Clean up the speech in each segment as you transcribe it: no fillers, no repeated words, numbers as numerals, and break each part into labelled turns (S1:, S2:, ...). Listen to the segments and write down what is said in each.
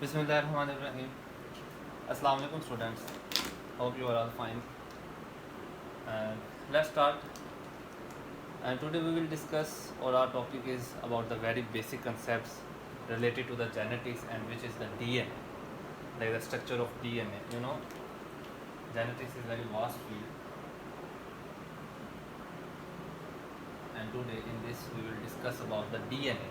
S1: Bismillahirrahmanirrahim. Assalamu alaikum students. Hope you are all fine. And let's start. And today we will discuss, or our topic is about the very basic concepts related to the genetics, and which is the DNA, like the structure of DNA. Genetics is very vast field. And today in this we will discuss about the DNA.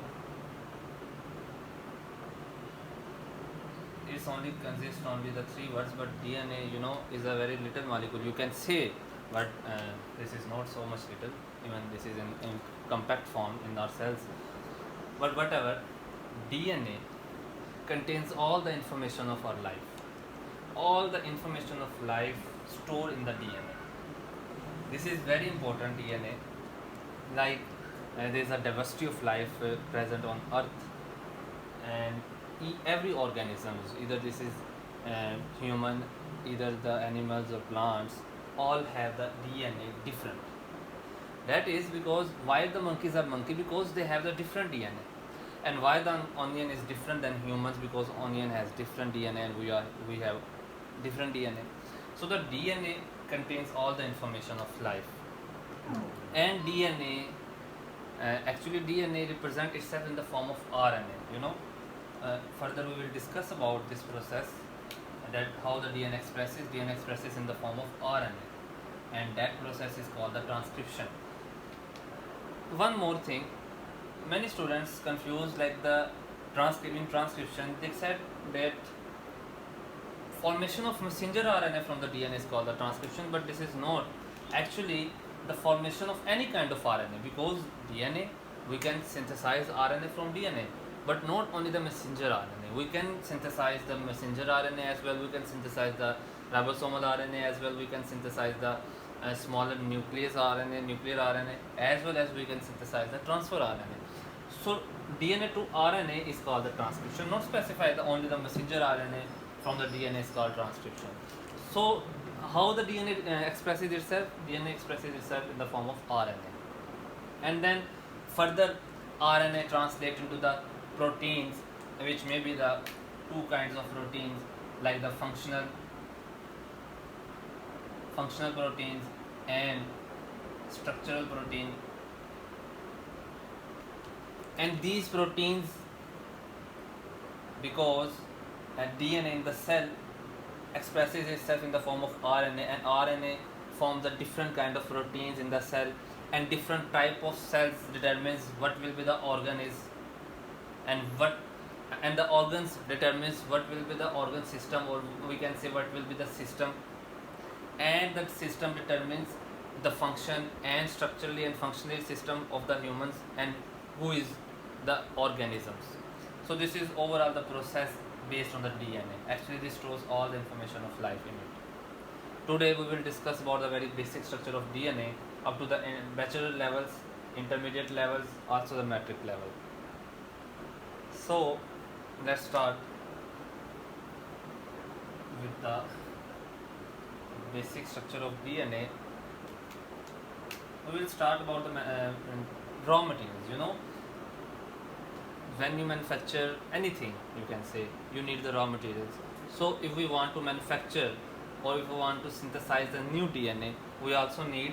S1: It's only consists only the three words, but DNA is a very little molecule, you can say, but this is not so much little, even this is in compact form in our cells, but whatever. DNA contains all the information of our life, all the information of life stored in the DNA. This is very important. DNA, like there is a diversity of life present on earth, and every organism, either this is human, either the animals or plants, all have the DNA different. That is because why the monkeys are monkey, because they have the different DNA. And why the onion is different than humans, because onion has different DNA and we have different DNA. So the DNA contains all the information of life. And DNA, actually DNA represents itself in the form of RNA. Further we will discuss about this process, that how the DNA expresses in the form of RNA, and that process is called the transcription. One more thing, many students confuse, like the transcription, they said that formation of messenger RNA from the DNA is called the transcription, but this is not actually the formation of any kind of RNA, because DNA, we can synthesize RNA from DNA, but not only the messenger RNA. We can synthesize the messenger RNA as well, we can synthesize the ribosomal RNA as well, we can synthesize the smaller nuclear RNA, as well as we can synthesize the transfer RNA. So DNA to RNA is called the transcription, not specify only the messenger RNA from the DNA is called transcription. So how the DNA expresses itself? DNA expresses itself in the form of RNA, and then further RNA translate into the proteins, which may be the two kinds of proteins, like the functional proteins and structural protein. And these proteins, because DNA in the cell expresses itself in the form of RNA, and RNA forms a different kind of proteins in the cell, and different type of cells determines what will be the organ is, and the organs determines what will be the organ system, or we can say what will be the system, and that system determines the function and structurally and functionally system of the humans, and who is the organisms. So this is overall the process based on the DNA. Actually this stores all the information of life in it. Today we will discuss about the very basic structure of DNA up to the bachelor levels, intermediate levels, also the matric level. So let's start with the basic structure of DNA. We will start about the raw materials. When you manufacture anything, you can say you need the raw materials. So if we want to manufacture, or if we want to synthesize the new DNA, we also need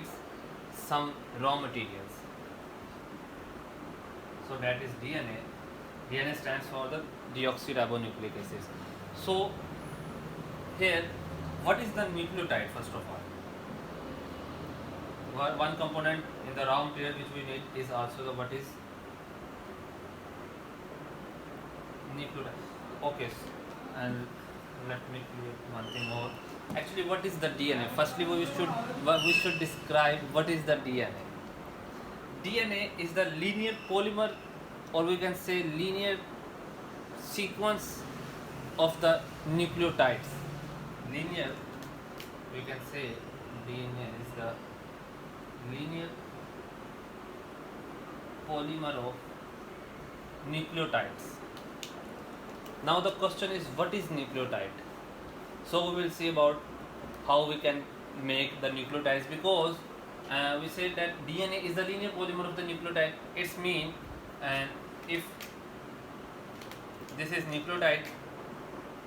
S1: some raw materials. So that is DNA. DNA stands for the deoxyribonucleic acids. So here, what is the nucleotide first of all? One component in the raw material which we need is also the what is nucleotide. Okay, and let me clear one thing more. Actually, what is the DNA? Firstly, we should describe what is the DNA. DNA is the linear polymer, or we can say linear sequence of the nucleotides. Linear, we can say DNA is the linear polymer of nucleotides. Now the question is, what is nucleotide? So we will see about how we can make the nucleotides, because we said that DNA is the linear polymer of the nucleotide. It's mean, and if this is nucleotide,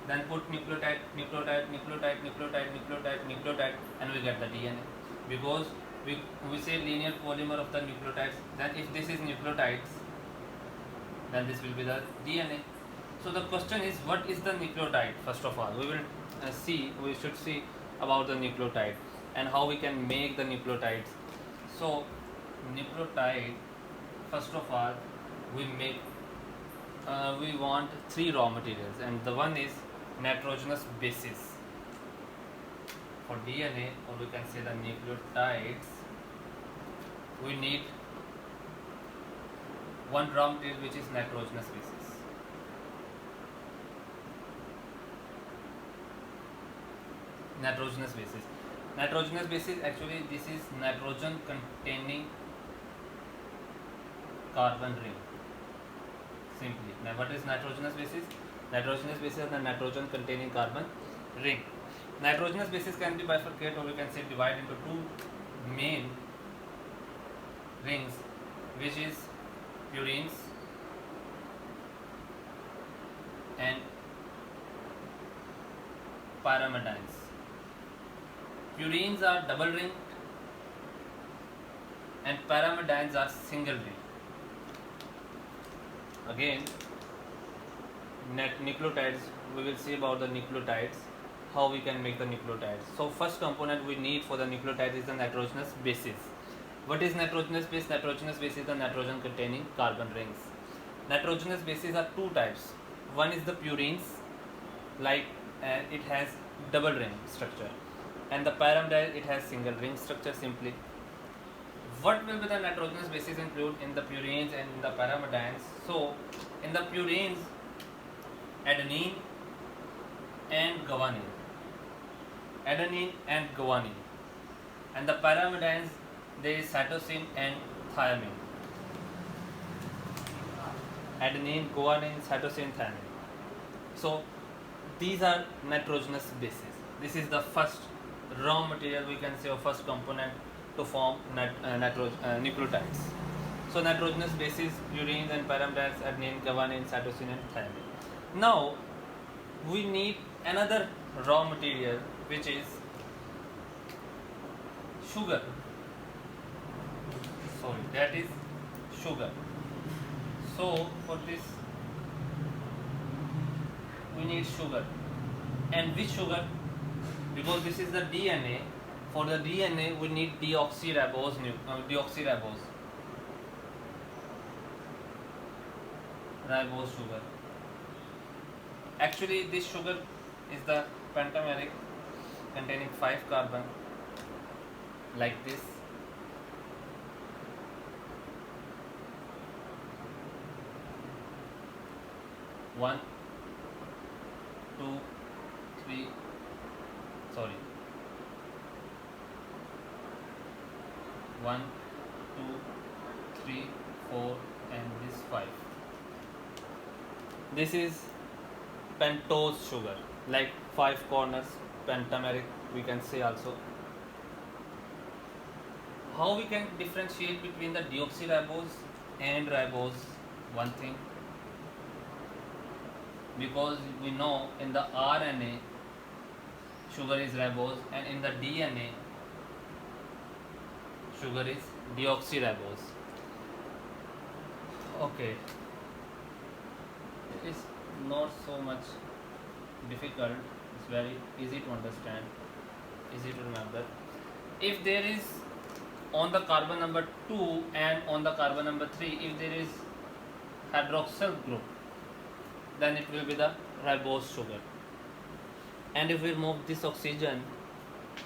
S1: then put nucleotide, nucleotide, nucleotide, nucleotide, nucleotide, nucleotide, and we get the DNA. Because we say linear polymer of the nucleotides, then if this is nucleotides, then this will be the DNA. So the question is, what is the nucleotide? First of all, we should see about the nucleotide and how we can make the nucleotides. So nucleotide, first of all, we make we want three raw materials, and the one is nitrogenous bases for DNA, or we can say the nucleotides. We need one raw material which is nitrogenous bases. Nitrogenous bases. Nitrogenous bases, actually this is nitrogen containing carbon ring. Simply. Now what is nitrogenous bases? Nitrogenous bases are the nitrogen containing carbon ring. Nitrogenous bases can be bifurcated, or we can say divide into two main rings, which is purines and pyrimidines. Purines are double ringed and pyrimidines are single ringed. Again, nucleotides, we will see about the nucleotides, how we can make the nucleotides. So first component we need for the nucleotide is the nitrogenous bases. What is nitrogenous base? Nitrogenous base is the nitrogen containing carbon rings. Nitrogenous bases are two types. One is the purines, like it has double ring structure, and the pyrimidine, it has single ring structure simply. What will be the nitrogenous bases include in the purines and in the pyrimidines? So in the purines, adenine and guanine, adenine and guanine, and the pyrimidines, there is cytosine and thymine. Adenine, guanine, cytosine, thymine. So these are nitrogenous bases. This is the first raw material, we can say, or first component to form nucleotides. So nitrogenous bases, purines and pyrimidines, adenine, guanine, cytosine and thymine. Now we need another raw material, which is sugar. Sorry, that is sugar. So for this we need sugar. And which sugar? Because this is the DNA. For the DNA we need deoxyribose sugar. Actually this sugar is the pentameric containing 5 carbon, like this. One, two, three, sorry. 1, 2, 3, 4 and this 5. This is pentose sugar, like 5 corners, pentameric we can say also. How we can differentiate between the deoxyribose and ribose? One thing, because we know in the RNA sugar is ribose and in the DNA sugar is deoxyribose. Okay, it is not so much difficult, it's very easy to understand, easy to remember. If there is on the carbon number 2 and on the carbon number 3, if there is hydroxyl group, then it will be the ribose sugar. And if we remove this oxygen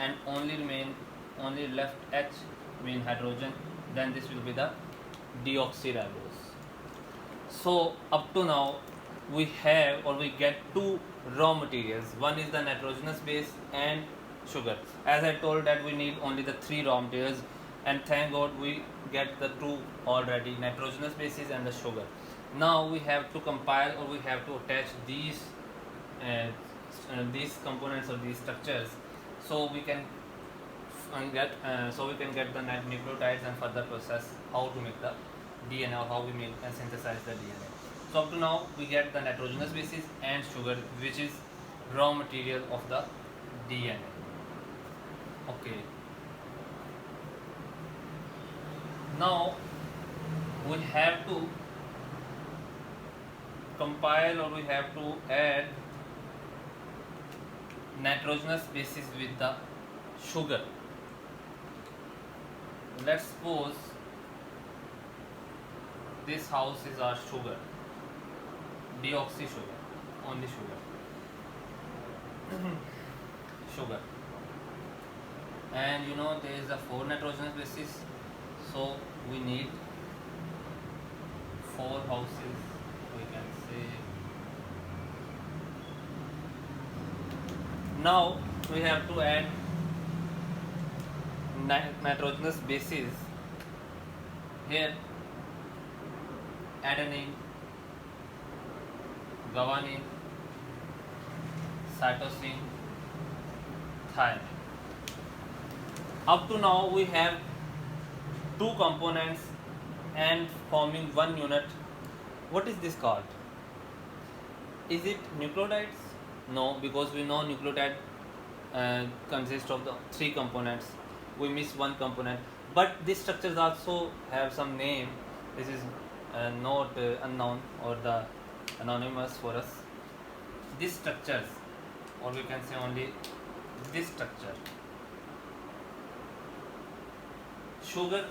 S1: and only left H, mean hydrogen, then this will be the deoxyribose. So up to now we have, or we get two raw materials. One is the nitrogenous base and sugar. As I told that we need only the 3 raw materials, and thank God we get the 2 already, nitrogenous bases and the sugar. Now we have to compile, or we have to attach these components or these structures, so we can get the nucleotides and further process how to make the DNA, or how we make and synthesize the DNA. So up to now we get the nitrogenous bases and sugar, which is raw material of the DNA. Okay, now we have to compile, or we have to add nitrogenous bases with the sugar. Let's suppose this house is our sugar, deoxy sugar, only sugar, sugar, and there is a 4 nitrogenous bases, so we need 4 houses, we can say. Now we have to add nitrogenous bases here: adenine, guanine, cytosine, thymine. Up to now we have 2 components and forming 1 unit. What is this called? Is it nucleotides? No, because we know nucleotide consists of the 3 components. We miss 1 component, but these structures also have some name. This is not unknown or the anonymous for us. These structures, or we can say only this structure: sugar